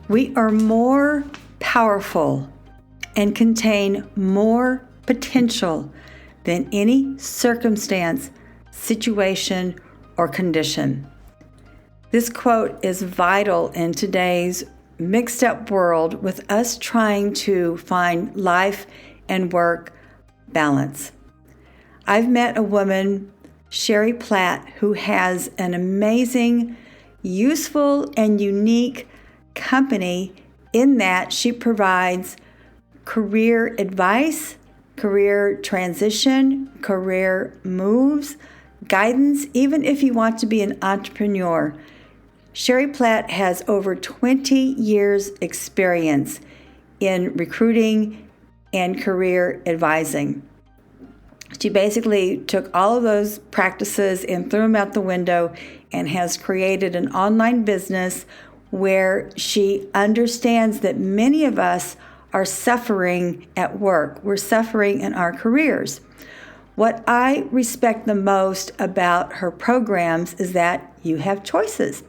We are more powerful and contain more potential than any circumstance, situation, or condition. This quote is vital in today's mixed up world with us trying to find life and work balance. I've met a woman, Sherry Platt, who has an amazing, useful, and unique company in that she provides career advice, career transition, career moves, guidance, even if you want to be an entrepreneur. Sherry Platt has over 20 years experience in recruiting and career advising. She basically took all of those practices and threw them out the window and has created an online business where she understands that many of us are suffering at work. We're suffering in our careers. What I respect the most about her programs is that you have choices.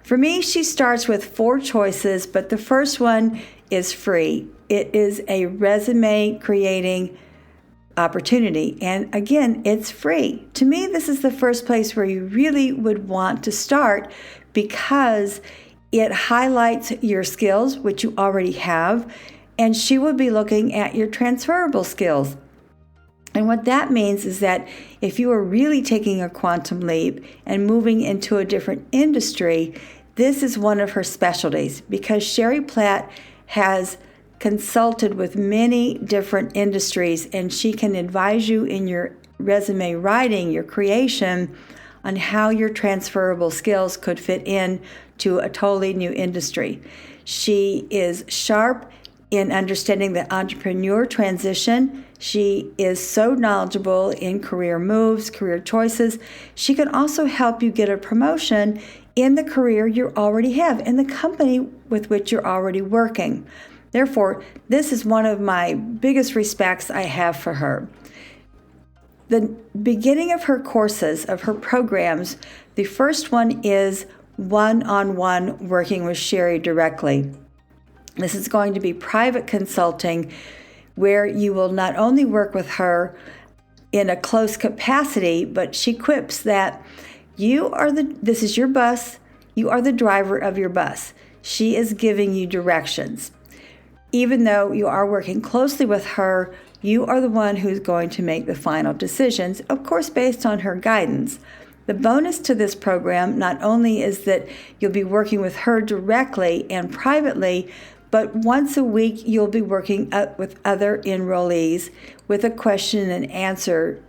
For me, she starts with 4 choices, but the first one is free. It is a resume creating opportunity. And again, it's free. To me, this is the first place where you really would want to start because it highlights your skills, which you already have, and she will be looking at your transferable skills. And what that means is that if you are really taking a quantum leap and moving into a different industry, this is one of her specialties because Sherry Platt has consulted with many different industries, and she can advise you in your resume writing, your creation, on how your transferable skills could fit in to a totally new industry. She is sharp in understanding the entrepreneur transition. She is so knowledgeable in career moves, career choices. She can also help you get a promotion in the career you already have, in the company with which you're already working. Therefore, this is one of my biggest respects I have for her. The beginning of her courses, of her programs, the first one is one-on-one working with Sherry directly. This is going to be private consulting where you will not only work with her in a close capacity, but she quips that this is your bus, you are the driver of your bus. She is giving you directions. Even though you are working closely with her, you are the one who's going to make the final decisions, of course, based on her guidance. The bonus to this program not only is that you'll be working with her directly and privately, but once a week you'll be working with other enrollees with a question and answer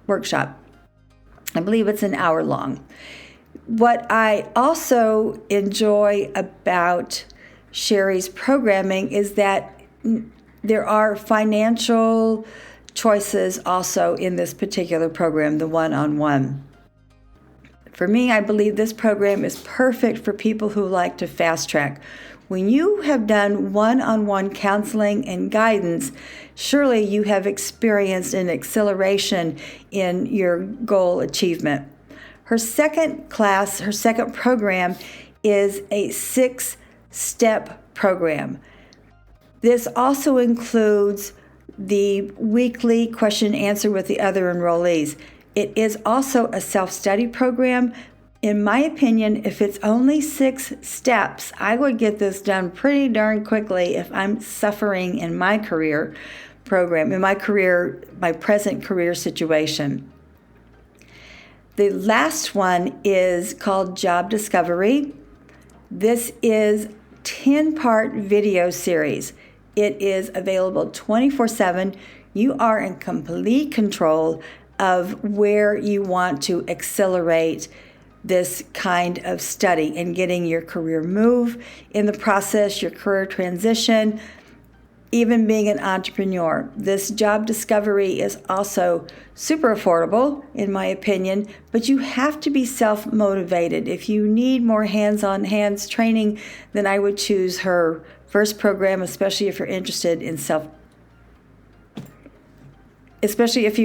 workshop. I believe it's an hour long. What I also enjoy about Sherry's programming is that there are financial choices also in this particular program, the one-on-one. For me, I believe this program is perfect for people who like to fast track. When you have done one-on-one counseling and guidance, surely you have experienced an acceleration in your goal achievement. Her second program is a 6-step program. This also includes the weekly question and answer with the other enrollees. It is also a self-study program. In my opinion, if it's only 6 steps, I would get this done pretty darn quickly if I'm suffering in my career program, my present career situation. The last one is called Job Discovery. This is 10-part video series. It is available 24/7. You are in complete control of where you want to accelerate this kind of study and getting your career move in the process, your career transition, even being an entrepreneur. This job discovery is also super affordable, in my opinion, but you have to be self-motivated. If you need more hands-on training, then I would choose her first program, especially if you're interested in especially if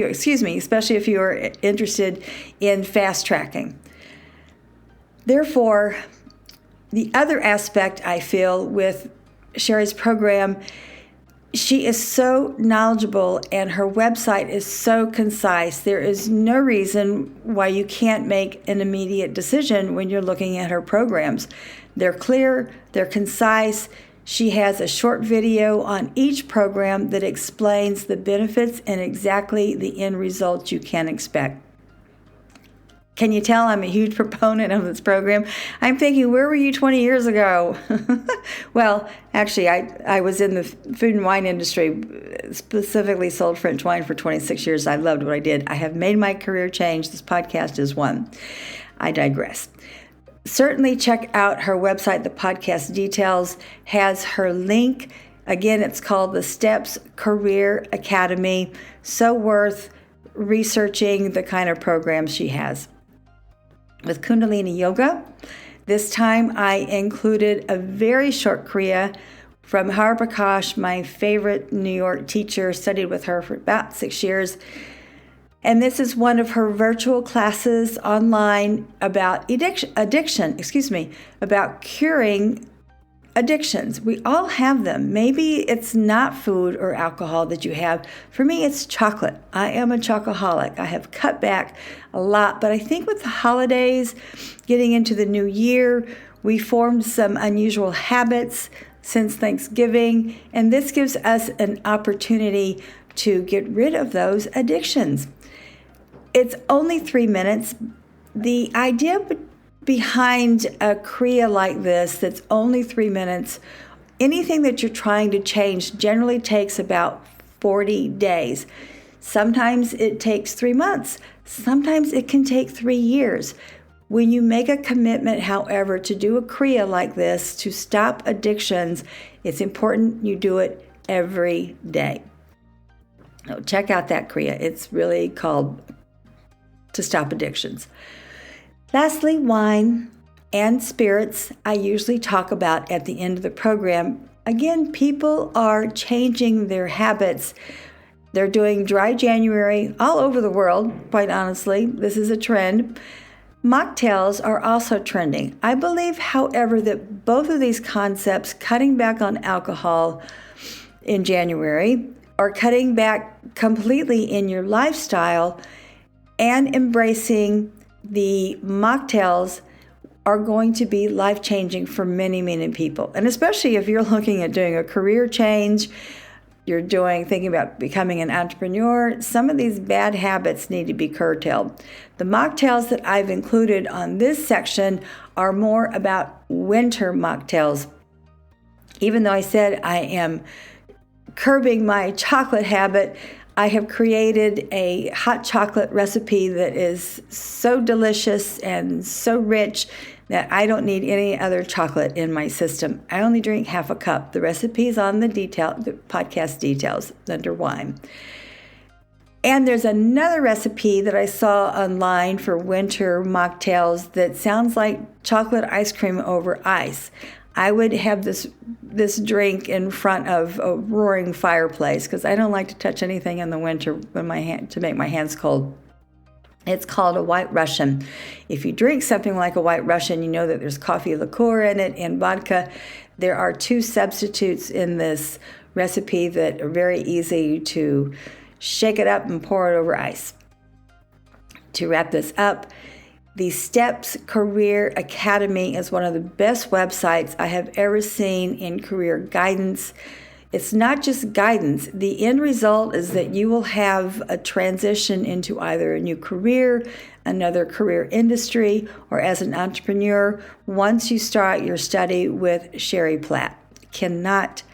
you are interested in fast tracking. Therefore, The other aspect I feel with Sherry's program, she is so knowledgeable and her website is so concise. There is no reason why you can't make an immediate decision when you're looking at her programs. They're clear, they're concise. She has a short video on each program that explains the benefits and exactly the end results you can expect. Can you tell I'm a huge proponent of this program? I'm thinking, where were you 20 years ago? Well, actually, I was in the food and wine industry, specifically sold French wine for 26 years. I loved what I did. I have made my career change. This podcast is one. I digress. Certainly check out her website. The podcast details has her link. Again, it's called The Steps Career Academy. So worth researching the kind of programs she has. With Kundalini Yoga, this time I included a very short Kriya from Har Prakash, my favorite New York teacher. Studied with her for about 6 years. And this is one of her virtual classes online about about curing addictions. We all have them. Maybe it's not food or alcohol that you have. For me, it's chocolate. I am a chocoholic. I have cut back a lot, but I think with the holidays, getting into the new year, we formed some unusual habits since Thanksgiving, and this gives us an opportunity to get rid of those addictions. It's only 3 minutes. The idea behind a Kriya like this that's only 3 minutes, anything that you're trying to change generally takes about 40 days. Sometimes it takes 3 months. Sometimes it can take 3 years. When you make a commitment, however, to do a Kriya like this, to stop addictions, it's important you do it every day. So check out that Kriya. It's really called To Stop Addictions. Lastly, wine and spirits I usually talk about at the end of the program. Again, people are changing their habits. They're doing dry January all over the world, quite honestly. This is a trend. Mocktails are also trending. I believe, however, that both of these concepts, cutting back on alcohol in January or cutting back completely in your lifestyle and embracing the mocktails, are going to be life-changing for many, many people. And especially if you're looking at doing a career change, you're thinking about becoming an entrepreneur, some of these bad habits need to be curtailed. The mocktails that I've included on this section are more about winter mocktails. Even though I said I am curbing my chocolate habit, I have created a hot chocolate recipe that is so delicious and so rich that I don't need any other chocolate in my system. I only drink half a cup. The recipe is on the podcast details under wine. And there's another recipe that I saw online for winter mocktails that sounds like chocolate ice cream over ice. I would have this drink in front of a roaring fireplace because I don't like to touch anything in the winter to make my hands cold. It's called a White Russian. If you drink something like a White Russian, you know that there's coffee liqueur in it and vodka. There are 2 substitutes in this recipe that are very easy to shake it up and pour it over ice. To wrap this up, the Steps Career Academy is one of the best websites I have ever seen in career guidance. It's not just guidance. The end result is that you will have a transition into either a new career, another career industry, or as an entrepreneur once you start your study with Sherry Platt. Cannot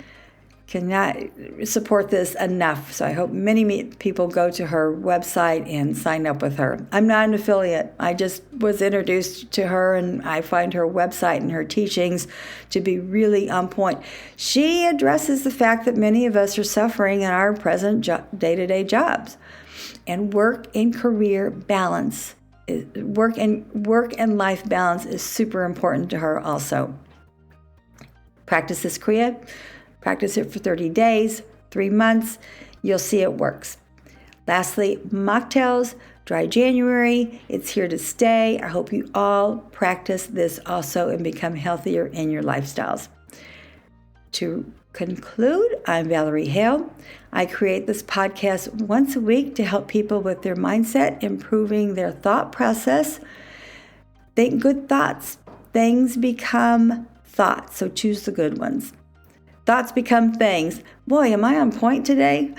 support this enough. So I hope many people go to her website and sign up with her. I'm not an affiliate. I just was introduced to her, and I find her website and her teachings to be really on point. She addresses the fact that many of us are suffering in our present day-to-day jobs. And work and career balance, work and life balance is super important to her also. Practice this Kriya. Practice it for 30 days, 3 months. You'll see it works. Lastly, mocktails. dry January. It's here to stay. I hope you all practice this also and become healthier in your lifestyles. To conclude, I'm Valerie Hale. I create this podcast once a week to help people with their mindset, improving their thought process. Think good thoughts. Things become thoughts, so choose the good ones. Thoughts become things. Boy, am I on point today?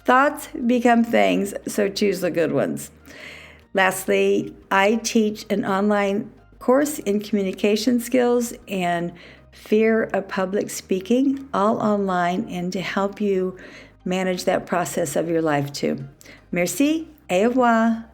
Thoughts become things, so choose the good ones. Lastly, I teach an online course in communication skills and fear of public speaking, all online, and to help you manage that process of your life too. Merci, au revoir.